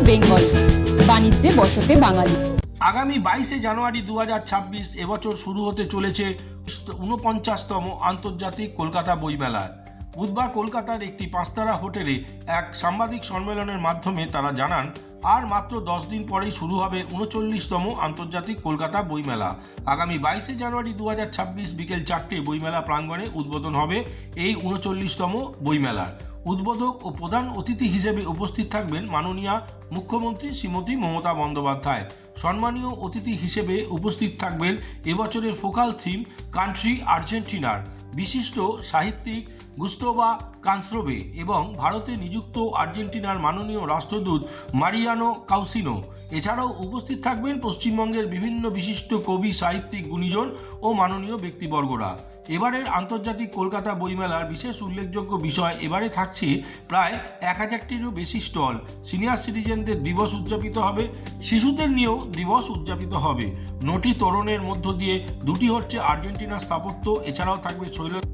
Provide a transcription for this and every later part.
বেঙ্গল, বাণিজ্যে বসতে বাঙালি। আগামী 22শে জানুয়ারি 2026 এবছর শুরু হতে চলেছে 49তম আন্তর্জাতিক কলকাতা বইমেলা। বুধবার কলকাতার একটি পাঁচতারা হোটেলে এক সাংবাদিক সম্মেলনের মাধ্যমে তারা জানান, আর মাত্র 10 দিন পরেই শুরু হবে 39তম আন্তর্জাতিক কলকাতা বইমেলা। আগামী 22শে জানুয়ারি 2026 বিকেল 4টে বইমেলা প্রাঙ্গণে উদ্বোধন হবে এই 39তম বইমেলার। উদ্বোধক ও প্রধান অতিথি হিসেবে উপস্থিত থাকবেন মাননীয়া মুখ্যমন্ত্রী শ্রীমতী মমতা বন্দ্যোপাধ্যায়। সম্মানীয় অতিথি হিসেবে উপস্থিত থাকবেন এবছরের ফোকাল থিম কান্ট্রি আর্জেন্টিনার বিশিষ্ট সাহিত্যিক গুস্তোভা কানস্রোবে এবং ভারতে নিযুক্ত আর্জেন্টিনার মাননীয় রাষ্ট্রদূত মারিয়ানো কাউসিনো। এছাড়াও উপস্থিত থাকবেন পশ্চিমবঙ্গের বিভিন্ন বিশিষ্ট কবি, সাহিত্যিক, গুণীজন ও মাননীয় ব্যক্তিবর্গরা। এবারের আন্তর্জাতিক কলকাতা বইমেলার বিশেষ উল্লেখযোগ্য বিষয়, এবারে থাকছে প্রায় 1000টিরও বেশি স্টল। সিনিয়র সিটিজেনদের দিবস উদযাপিত হবে, শিশুদের নিয়েও দিবস উদযাপিত হবে। নটি তোরণের মধ্য দিয়ে দুটি হচ্ছে আর্জেন্টিনার স্থাপত্য। এছাড়াও থাকবে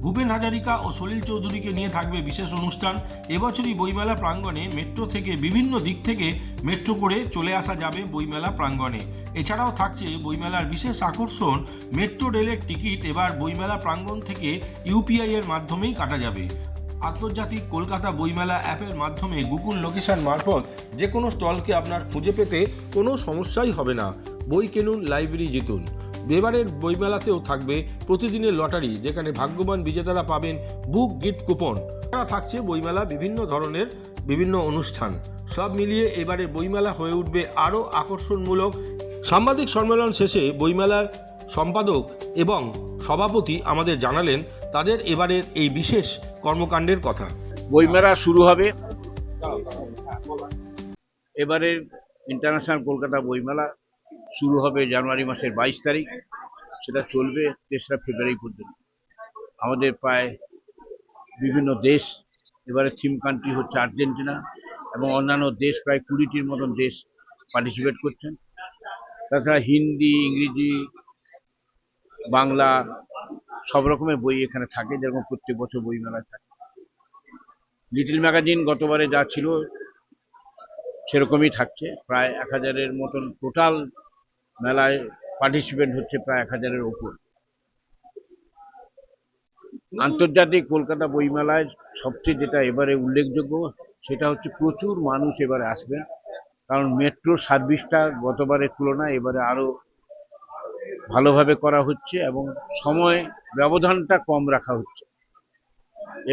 ভূপেন হাজারিকা ও সলিল চৌধুরীকে নিয়ে থাকবে বিশেষ অনুষ্ঠান। এবছরই বইমেলা প্রাঙ্গণে মেট্রো থেকে বিভিন্ন দিক থেকে মেট্রো করে চলে আসা যাবে বইমেলা প্রাঙ্গণে। এছাড়াও থাকছে বইমেলার বিশেষ আকর্ষণ, মেট্রো রেলের টিকিট এবার বইমেলা প্রাঙ্গণ থেকে ইউপিআই এর মাধ্যমেই কাটা যাবে। আন্তর্জাতিক কলকাতা বইমেলা অ্যাপের মাধ্যমে গুগল লোকেশন মারফত যে কোনো স্টলকে আপনার খুঁজে পেতে কোনো সমস্যাই হবে না। বই কিনুন, লাইব্রেরি জিতুন। এবারের বইমেলাতেও থাকবে প্রতিদিনের লটারি, যেখানে ভাগ্যবান বিজেতারা পাবেন বুক গিফট কুপন। এছাড়া থাকছে বইমেলা বিভিন্ন ধরনের বিভিন্ন অনুষ্ঠান। সব মিলিয়ে এবারের বইমেলা হয়ে উঠবে আরও আকর্ষণমূলক। সাংবাদিক সম্মেলন শেষে বইমেলার সম্পাদক এবং সভাপতি আমাদের জানালেন তাদের এবারের এই বিশেষ কর্মকাণ্ডের কথা। বইমেলা শুরু হবে এবারের ইন্টারন্যাশনাল কলকাতা বইমেলা শুরু হবে জানুয়ারি মাসের 22 তারিখ, সেটা চলবে 3রা ফেব্রুয়ারি পর্যন্ত। আমাদের প্রায় বিভিন্ন দেশ, এবারে থিম কান্ট্রি হচ্ছে আর্জেন্টিনা এবং অন্যান্য দেশ প্রায় 20টির মতন দেশ পার্টিসিপেট করছেন। তাছাড়া হিন্দি, ইংরেজি, বাংলা সব রকমের বই এখানে থাকে, যেরকম প্রত্যেক বছর বইমেলায় থাকে। লিটল ম্যাগাজিন গতবারে যা ছিল সেরকমই থাকছে। প্রায় 1000-এর মতন টোটাল মেলায় পার্টিসিপেন্ট হচ্ছে, প্রায় 1000-এর ওপর। আন্তর্জাতিক কলকাতা বইমেলায় সবচেয়ে যেটা এবারে উল্লেখযোগ্য সেটা হচ্ছে প্রচুর মানুষ এবারে আসবেন, কারণ মেট্রো সার্ভিসটা গতবারের তুলনায় এবারে আরো ভালোভাবে করা হচ্ছে এবং সময় ব্যবধানটা কম রাখা হচ্ছে।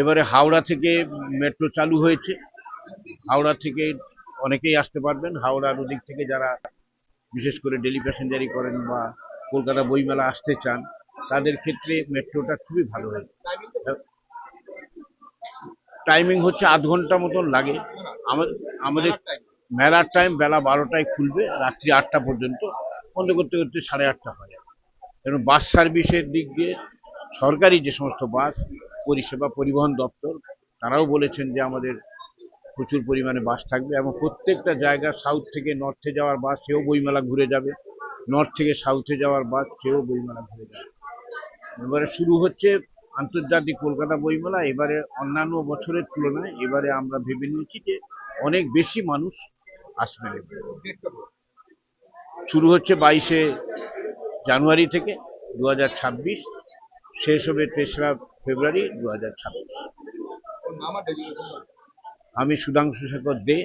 এবারে হাওড়া থেকে মেট্রো চালু হয়েছে, হাওড়া থেকে অনেকেই আসতে পারবেন। হাওড়ার ওদিক থেকে যারা বিশেষ করে ডেলি প্যাসেঞ্জারি করেন বা কলকাতা বইমেলা আসতে চান, তাদের ক্ষেত্রে মেট্রোটা খুবই ভালো হয়েছে। টাইমিং হচ্ছে আধ ঘন্টা মতন লাগে। আমাদের মেলার টাইম বেলা 12টায় খুলবে, রাত্রি 8টা পর্যন্ত, বন্ধ করতে করতে 8:30 হয়। এবং বাস সার্ভিসের দিক দিয়ে সরকারি যে সমস্ত বাস পরিষেবা, পরিবহন দপ্তর তারাও বলেছেন যে আমাদের প্রচুর পরিমাণে বাস থাকবে এবং প্রত্যেকটা জায়গা, সাউথ থেকে নর্থে যাওয়ার বাস সেও বইমেলা ঘুরে যাবে, নর্থ থেকে সাউথে যাওয়ার বাস সেও বইমেলা ঘুরে যাবে। এবারে শুরু হচ্ছে আন্তর্জাতিক কলকাতা বইমেলা। এবারে অন্যান্য বছরের তুলনায় এবারে আমরা ভেবে নিয়েছি যে অনেক বেশি মানুষ আসবে। শুরু হচ্ছে 22শে জানুয়ারি থেকে 2026, শেষ হবে 3রা ফেব্রুয়ারি 2026। আমি সুধাংশু শেখর দে,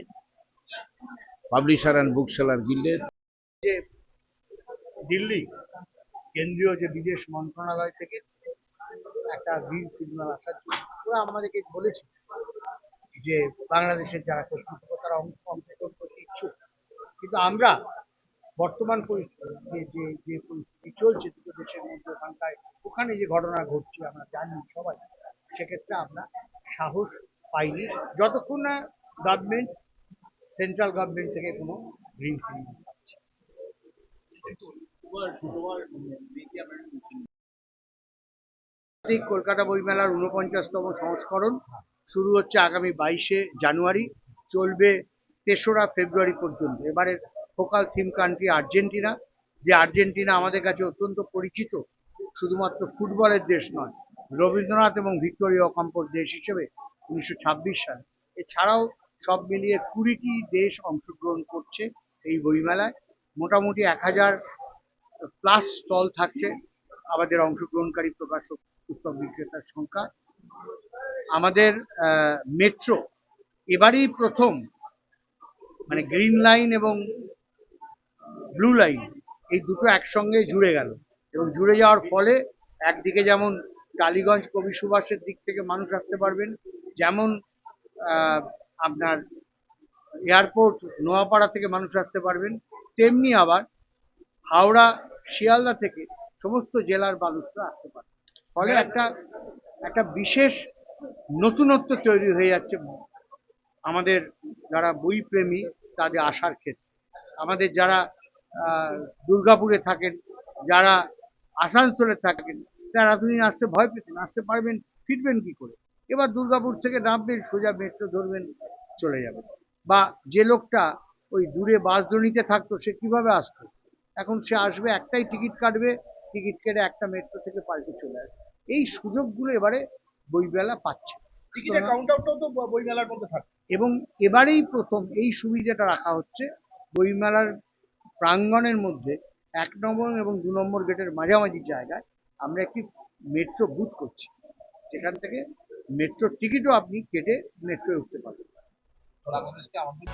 পাবলিশার অ্যান্ড বুক সেলার গিল্ডের। যে দিল্লি কেন্দ্রীয় যে বিদেশ মন্ত্রণালয় থেকে একটা গ্রিন সিগন্যাল আসার জন্য ওরা আমাদেরকে বলেছে যে বাংলাদেশের যারা কর্তৃপক্ষ তারা অংশগ্রহণ করতে ইচ্ছুক, কিন্তু আমরা বর্তমান পরিস্থিতি যে পরিস্থিতি চলছে দুটো দেশের মধ্যে, ওখানে যে ঘটনা ঘটছে আমরা জানি সবাই, সেক্ষেত্রে আমরা সাহস পাইনি যতক্ষণ না গভর্নমেন্ট, সেন্ট্রাল গভর্নমেন্ট থেকে কোনো গ্রিন সিগন্যাল পাচ্ছে। কলকাতা বইমেলার 49তম সংস্করণ শুরু হচ্ছে আগামী 22শে জানুয়ারি, চলবে 3রা ফেব্রুয়ারি পর্যন্ত। এবারে ফোকাল থিম কান্ট্রি আর্জেন্টিনা, যে আর্জেন্টিনা আমাদের কাছে অত্যন্ত পরিচিত, শুধুমাত্র ফুটবলের দেশ নয়, রবীন্দ্রনাথ এবং ভিক্টোরিয়া অকাম্পোর দেশ হিসেবে 1926 সালে। এছাড়াও সব মিলিয়ে 20টি দেশ অংশগ্রহণ করছে এই বইমেলায়। মোটামুটি 1000+ স্টল থাকছে আমাদের অংশগ্রহণকারী প্রকাশক পুস্তক বিক্রেতার সংখ্যা। আমাদের মেট্রো এবারই প্রথম, মানে গ্রিন লাইন এবং ব্লু লাইন এই দুটো একসঙ্গে জুড়ে গেল, এবং জুড়ে যাওয়ার ফলে একদিকে যেমন টালিগঞ্জ কবি সুভাষের দিক থেকে মানুষ আসতে পারবেন, যেমন আপনার এয়ারপোর্ট নোয়াপাড়া থেকে মানুষ আসতে পারবেন, তেমনি আবার হাওড়া শিয়ালদা থেকে সমস্ত জেলার মানুষরা আসতে পারবেন। ফলে একটা বিশেষ নতুনত্ব তৈরি হয়ে যাচ্ছে আমাদের যারা বই প্রেমী তাদের আসার ক্ষেত্রে। আমাদের যারা দুর্গাপুরে থাকেন, যারা আসানসোলে থাকেন, তারা এতদিন আসতে ভয় পেতেন, আসতে পারবেন, ফিরবেন কি করে? এবার দুর্গাপুর থেকে নামবেন, সোজা মেট্রো ধরবেন, চলে যাবেন। বা যে লোকটা ওই দূরে বাসডনিতে থাকতো, সে কিভাবে আসতো? এখন সে আসবে, একটাই টিকিট কাটবে, টিকিট কেটে একটা মেট্রো থেকে পাল্টে চলে আসবে। এই সুযোগগুলো এবারে বইমেলা পাচ্ছে। টিকিটের কাউন্টারটাও তো বইমেলার মধ্যে থাকে। এবং এবারেই প্রথম এই সুবিধাটা রাখা হচ্ছে, বইমেলার প্রাঙ্গণের মধ্যে 1 নম্বর এবং 2 নম্বর গেটের মাঝামাঝি জায়গায় আমরা একটি মেট্রো বুথ করছি, যেখান থেকে মেট্রোর টিকিটও আপনি কেটে মেট্রোয় উঠতে পারবেন। বাংলাদেশকে আমাদের